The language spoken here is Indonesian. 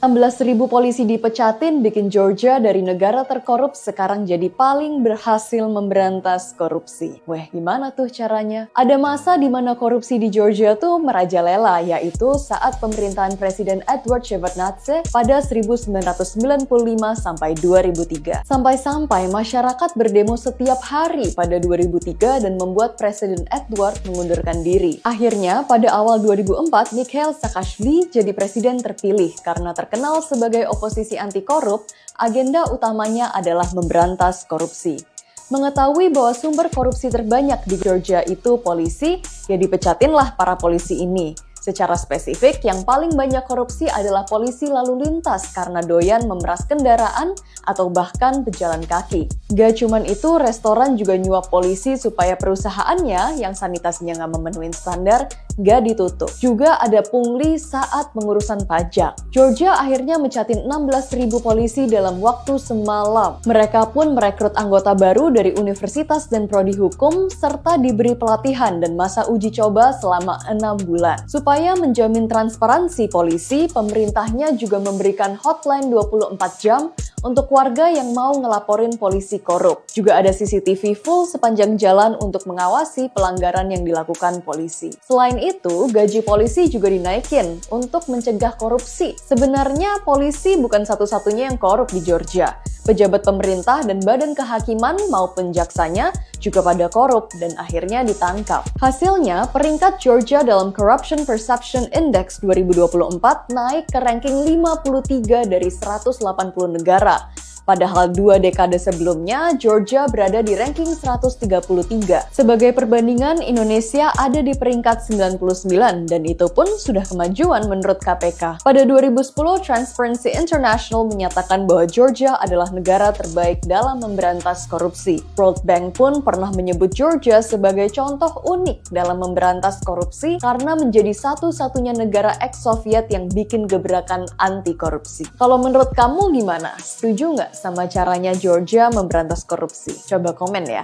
16.000 polisi dipecatin bikin Georgia dari negara terkorup sekarang jadi paling berhasil memberantas korupsi. Weh, gimana tuh caranya? Ada masa di mana korupsi di Georgia tuh merajalela, yaitu saat pemerintahan Presiden Edward Shevardnadze pada 1995 sampai 2003. Sampai-sampai masyarakat berdemo setiap hari pada 2003 dan membuat Presiden Edward mengundurkan diri. Akhirnya, pada awal 2004, Mikhail Saakashvili jadi presiden terpilih karena terkenal sebagai oposisi anti-korup, agenda utamanya adalah memberantas korupsi. Mengetahui bahwa sumber korupsi terbanyak di Georgia itu polisi, ya dipecatinlah para polisi ini. Secara spesifik, yang paling banyak korupsi adalah polisi lalu lintas karena doyan memeras kendaraan atau bahkan pejalan kaki. Gak cuman itu, restoran juga nyuap polisi supaya perusahaannya yang sanitasinya nggak memenuhi standar gak ditutup. Juga ada pungli saat pengurusan pajak. Georgia akhirnya mencatin 16.000 polisi dalam waktu semalam. Mereka pun merekrut anggota baru dari universitas dan prodi hukum serta diberi pelatihan dan masa uji coba selama 6 bulan. Supaya menjamin transparansi polisi, pemerintahnya juga memberikan hotline 24 jam untuk warga yang mau ngelaporin polisi korup. Juga ada CCTV full sepanjang jalan untuk mengawasi pelanggaran yang dilakukan polisi. Selain itu, gaji polisi juga dinaikin untuk mencegah korupsi. Sebenarnya polisi bukan satu-satunya yang korup di Georgia. Pejabat pemerintah dan badan kehakiman maupun jaksanya juga pada korup dan akhirnya ditangkap. Hasilnya, peringkat Georgia dalam Corruption Perception Index 2024 naik ke ranking 53 dari 180 negara. Padahal 2 dekade sebelumnya, Georgia berada di ranking 133. Sebagai perbandingan, Indonesia ada di peringkat 99 dan itu pun sudah kemajuan menurut KPK. Pada 2010, Transparency International menyatakan bahwa Georgia adalah negara terbaik dalam memberantas korupsi. World Bank pun pernah menyebut Georgia sebagai contoh unik dalam memberantas korupsi karena menjadi satu-satunya negara ex-Soviet yang bikin gebrakan anti korupsi. Kalau menurut kamu gimana? Setuju nggak sama caranya Georgia memberantas korupsi? Coba komen ya.